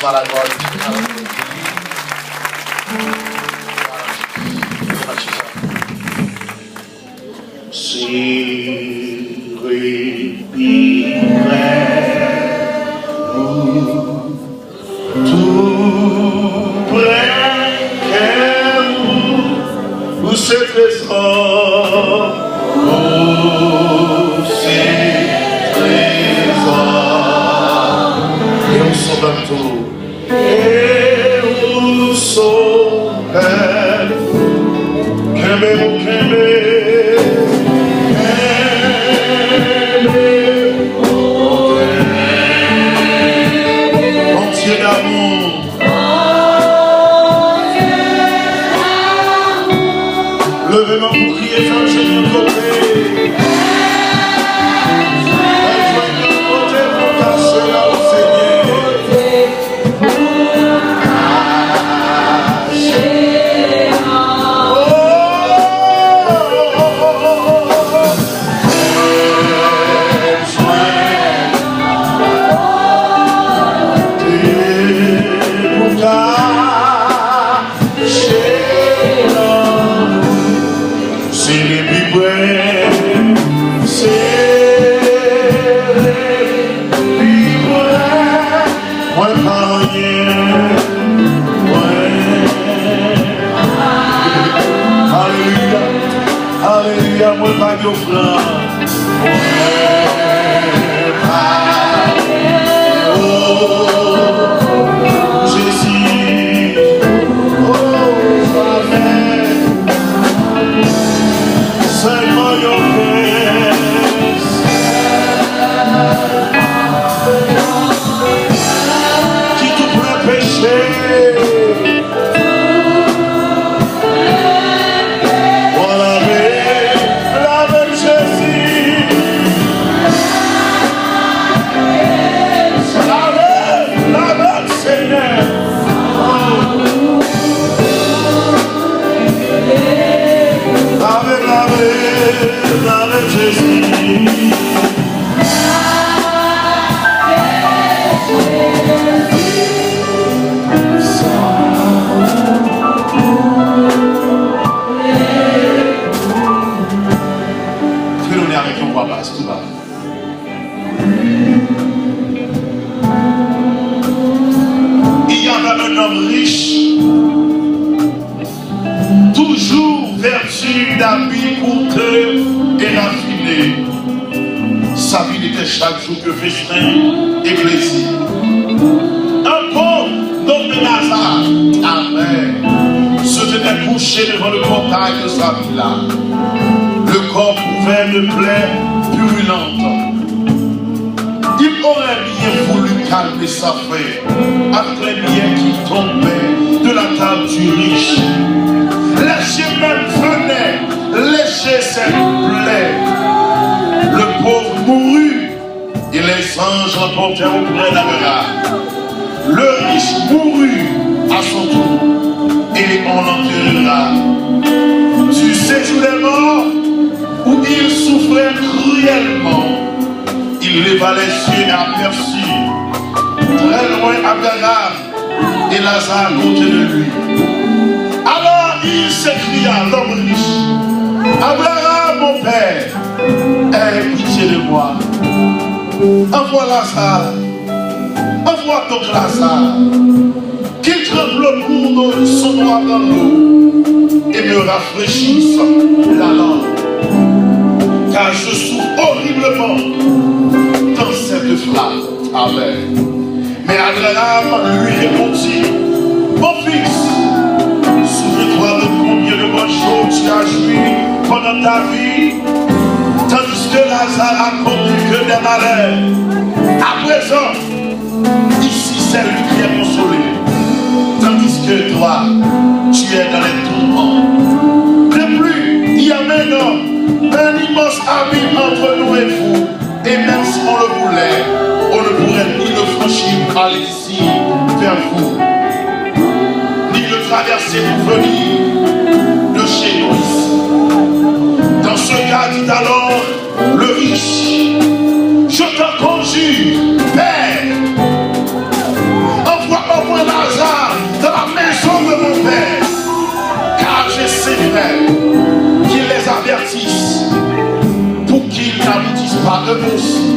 soit la gloire. Tout près où ce trésor, Et on sauve tout. et où sauve, Entier d'amour. levez-moi pour crier, faire le Seigneur côté. Rejoignez le côté pour cacher là au Seigneur. C'est les bibrés, c'est les bibrés, moi pas rien, alléluia, alléluia, moi pas de flanc, Jésus, oh, Amen. Seigneur, your grace. Qui tout pourrait pécher. Voilà, la même Jésus. La même Seigneur. Lave Jésus. Fais-le avec une voix basse, tout bas. Il y avait un homme riche, toujours vertu d'habits coûteux et raffinés. Sa vie était chaque jour que festin et plaisir. Un pauvre nommé Lazare, Amen, se tenait couché devant le portail de sa villa. Le corps couvert de plaies purulentes. Il aurait bien voulu calmer sa faim avec les biens qui tombaient de la table du riche. Les chiens même venaient lécher ses plaies. Le pauvre mourut et les anges l'emportèrent auprès d'Abraham. Le riche mourut à son tour et on l'enterrera. Du séjour des morts où il souffrait cruellement, il leva les yeux et aperçut très loin Abraham et Lazare à côté de lui. Alors il s'écria, l'homme riche, Abraham, mon père, aie pitié de moi. Envoie Lazare, envoie donc Lazare, qu'il trempe le cours de son doigt dans l'eau et me rafraîchisse la langue. Car je souffre horriblement dans cette flamme. Amen. Mais Abraham lui répondit, mon fils, souviens-toi de combien de bonnes choses tu as joui pendant ta vie, tandis que Lazare a connu que des malheurs. À présent, ici c'est lui qui est consolé, tandis que toi, tu es dans les tourments. De plus, il y a maintenant un immense abîme entre nous et vous, et même si on le voulait, on ne pourrait ni le franchir par ici vers vous, ni le traverser pour venir de chez nous ici. Dans ce cas, dit alors le riche, je t'en conjure, Père, envoie aussi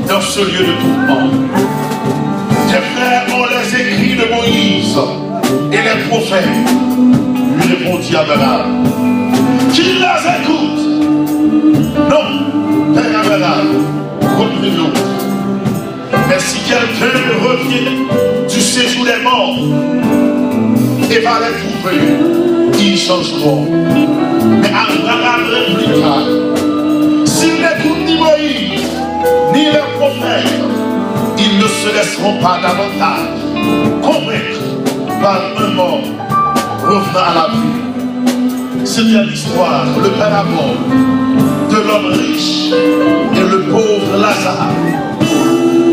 dans ce lieu de tourment. Tes frères ont les écrits de Moïse et les prophètes. Lui répondit Abraham. Qu'il les écoute. Non, Père Abraham, reprenons. Mais si quelqu'un revient du séjour des morts et va les trouver, ils changeront. Mais Abraham répliqua, s'ils n'écoutent ni Moïse, ni les prophètes, ils ne se laisseront pas davantage convaincre par un mort revenant à la vie. C'était l'histoire, le parabole de l'homme riche et le pauvre Lazare.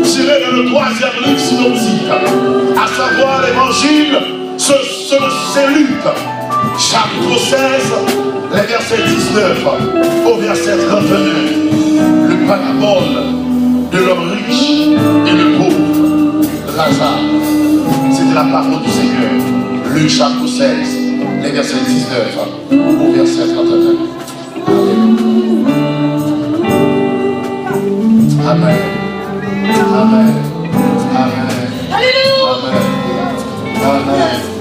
Tiré dans le 3e livre synoptique, à savoir l'évangile, c'est Luc, chapitre 16, les versets 19 au verset 31. Le parabole de l'homme riche et le pauvre Lazare. C'était la parole du Seigneur. Luc chapitre 16, les versets 19 au verset 31. Amen. Amen. Amen. Alléluia. Amen.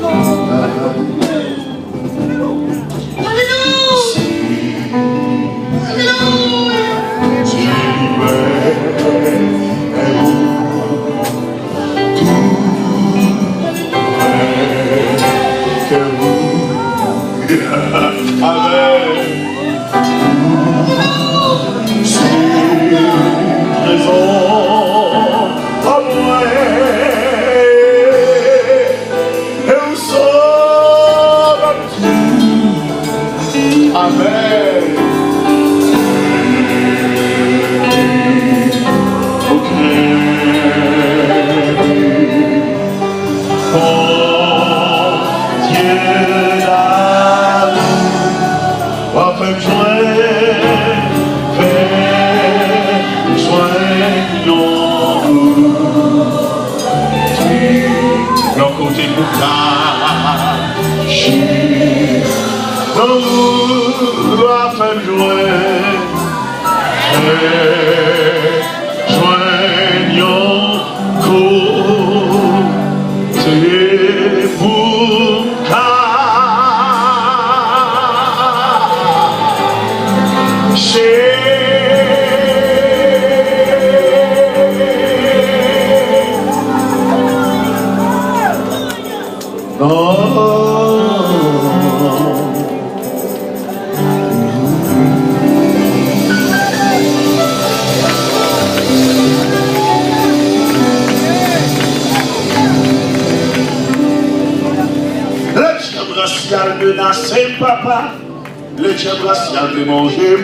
Le chien brassial de manger,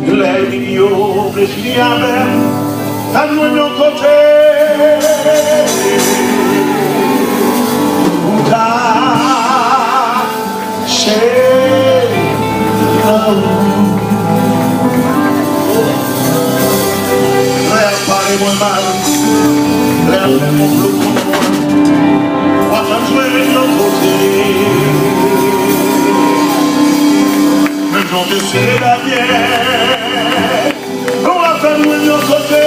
les mignons, les filles avec, à nous de côté. On t'a chez nous. L'air paraît moins mal, l'air fait mon flou pour moi. On va jouer de l'autre côté. Maintenant que c'est la bière, on va faire nous de l'autre côté.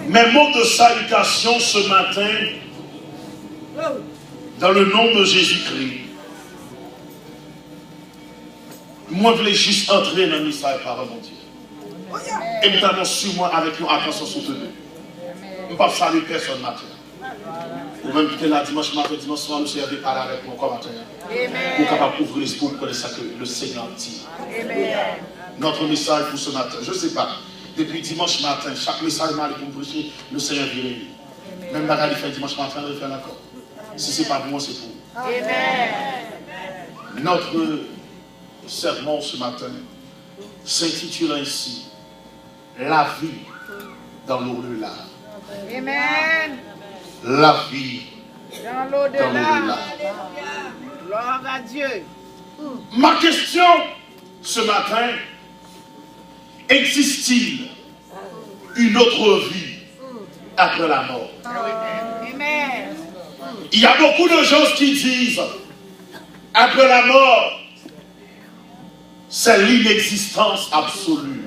Mes mots de salutation ce matin, dans le nom de Jésus-Christ, moi je voulais juste entrer dans le message par mon Dieu. Et notamment sur moi avec une attention soutenue. Je ne peux pas saluer personne matin. Ou même quitter là dimanche matin, dimanche soir, nous servons parler avec moi comme matin. Pour capable d'ouvrir l'esprit pour connaître ça que le Seigneur dit. Notre message pour ce matin, je ne sais pas. Depuis dimanche matin, chaque message m'a dit pour me prêcher, le Seigneur vient. Même Magali fait dimanche matin, elle fait encore. Si ce n'est pas pour moi, c'est pour vous. Notre sermon ce matin s'intitule ainsi La vie dans l'au-delà. Amen. la vie Dans dans l'au-delà. l'au-delà. Gloire à Dieu. Ma question ce matin, existe-t-il une autre vie après la mort? Amen. Il y a beaucoup de gens qui disent, après la mort, c'est l'inexistence absolue.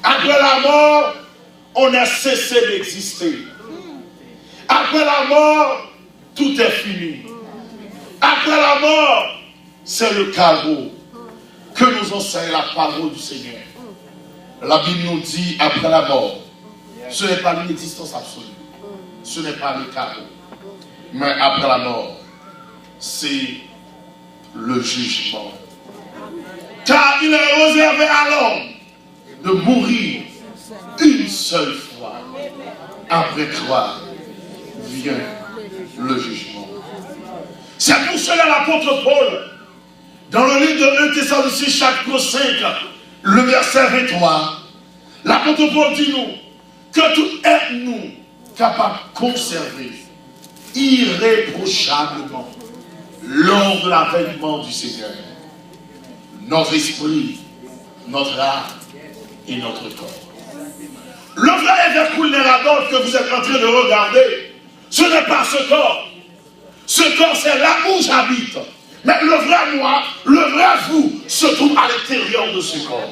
Après la mort, on a cessé d'exister. Après la mort, tout est fini. Après la mort, c'est le chaos que nous enseigne la parole du Seigneur. La Bible nous dit, après la mort, ce n'est pas l'inexistence absolue. Ce n'est pas le chaos. Mais après la mort, c'est le jugement. Car il est réservé à l'homme de mourir une seule fois. Après quoi vient le jugement. C'est pour cela l'apôtre Paul, dans le livre de 1 Thessaloniciens chapitre 5, le verset 23, l'apôtre Paul dit nous que tout est nous capable de conserver irréprochablement lors de l'avènement du Seigneur notre esprit, notre âme et notre corps. Le vrai évêque vulnérable que vous êtes en train de regarder, ce n'est pas ce corps. Ce corps, c'est là où j'habite. Mais le vrai moi, le vrai vous, se trouve à l'intérieur de ce corps.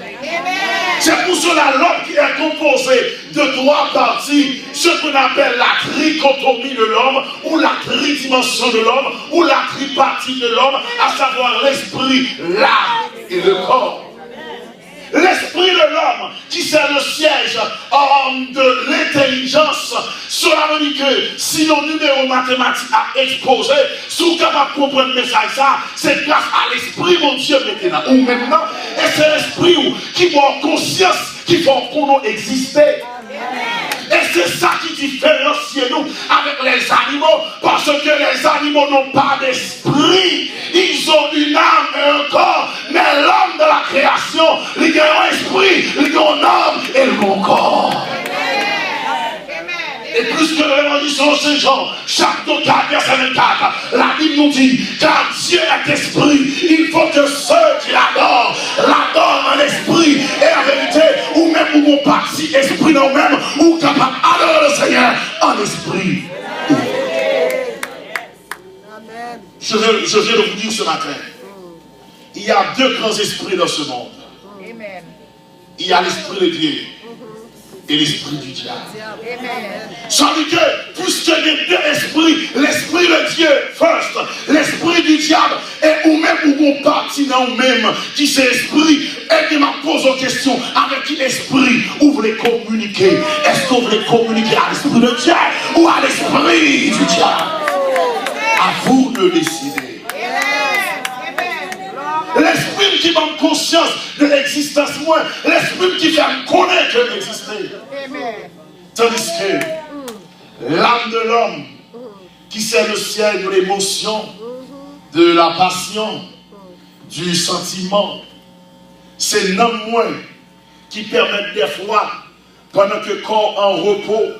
C'est pour cela l'homme qui est composé de trois parties, ce qu'on appelle la trichotomie de l'homme, ou la tridimension de l'homme, ou la tripartie de l'homme, à savoir l'esprit, l'âme et le corps. L'esprit de l'homme, qui c'est le siège de l'intelligence, cela veut dire que si nos numéros mathématiques à exposer, si vous êtes capable de comprendre le message, c'est grâce à l'esprit, mon Dieu, maintenant, ou maintenant, et c'est l'esprit qui a conscience, qui fait qu'on a existé. Et c'est ça qui différencie nous avec les animaux, parce que les animaux n'ont pas d'esprit, ils ont une âme et un corps, mais l'homme de la création, il a un esprit, il a une âme et un corps. Et plus que l'évangile Saint Jean, chapitre 4, verset 24, la Bible nous dit, car Dieu est esprit, il faut que ceux qui l'adorent en esprit et en vérité, ou même où mon parti esprit dans même, ou capable d'adorer le Seigneur en esprit. Je viens de vous dire ce matin, il y a deux grands esprits dans ce monde. Il y a l'esprit de Dieu et l'esprit du diable. Ça veut dire que, puisque les deux esprits, l'esprit de Dieu, first, l'esprit du diable, et ou même où on partit dans nous-mêmes, qui c'est esprit, et qui m'a posé une question, avec qui esprit vous voulez communiquer? Est-ce que vous voulez communiquer à l'esprit de Dieu ou à l'esprit du diable? À vous de décider. L'esprit qui donne conscience de l'existence, moi, l'esprit qui fait me connaître que j'existais. Tandis que l'âme de l'homme, qui c'est le ciel de l'émotion, de la passion, du sentiment, c'est l'homme moi qui permet des fois, pendant que le corps en repos,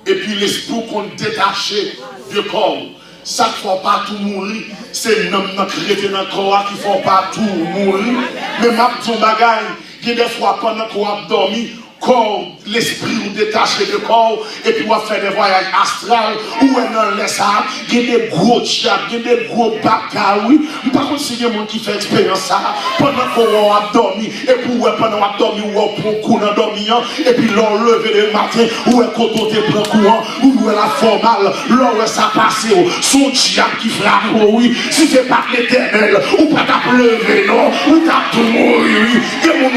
et puis l'esprit qu'on détaché du corps, ça ne faut pas tout mourir. C'est l'homme qui est dans le corps qui ne faut pas tout mourir. Mais ma petite bagaille, il y a des fois pendant qu'on a dormi, corps, l'esprit ou détaché de corps, et puis on va faire des voyages astrales, ou on en laisse ça, il y a des gros chats, il y a des gros bacas, oui. Par contre, si il y a des gens qui font expérience ça, pendant qu'on a dormi, et puis pendant qu'on a dormi, on prend coup dans dormi, et puis l'on levé le matin, ou quand on te prend courant, ou la formale, l'on ça passe, son diable qui frappe, oui. Si c'est pas l'éternel, ou pas t'as levé, non, ou t'as tout mourir, oui. Et mon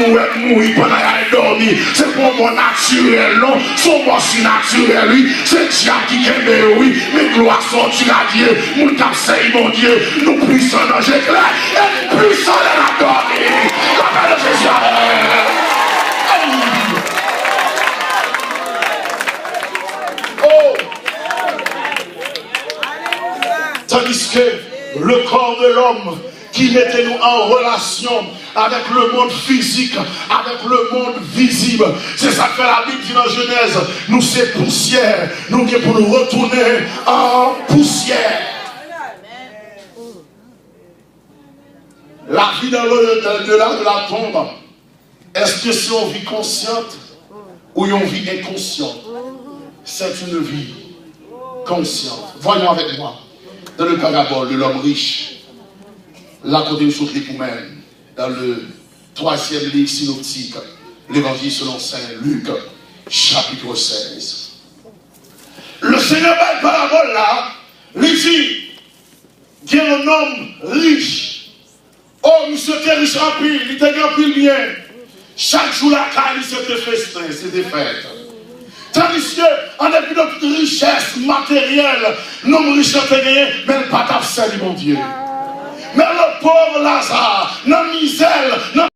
mourir pendant qu'il a dormi, c'est pour mon naturel, non, son mort si naturel, oui, c'est Dieu qui aime, oui, mais gloire sortir à Dieu, mon capsei, mon Dieu, nous puissons dans Jésus, et puissons dans la dormir, la paix de Jésus. Oh! Tandis que le corps de l'homme, qui mettait nous en relation avec le monde physique, avec le monde visible. C'est ça que la Bible dit dans Genèse. Nous, c'est poussière. Nous, qui pour nous retourner en poussière. La vie dans l'au-delà de la tombe, est-ce que c'est une vie consciente ou une vie inconsciente? C'est une vie consciente. Voyons avec moi dans le parabole de l'homme riche. Là, côté nous les nous-mêmes, dans le 3e livre synoptique, l'évangile selon Saint Luc, chapitre 16. Le Seigneur parle parabole là, lui dit, il y a un homme riche. Oh, monsieur était riche en pile, il était en pile bien. Chaque jour, la caille, c'était festin, c'était fête. Tandis que, en dépit de toute richesse matérielle, l'homme riche était gagné, mais le pas d'absent, mon Dieu. Mais le pauvre Lazare,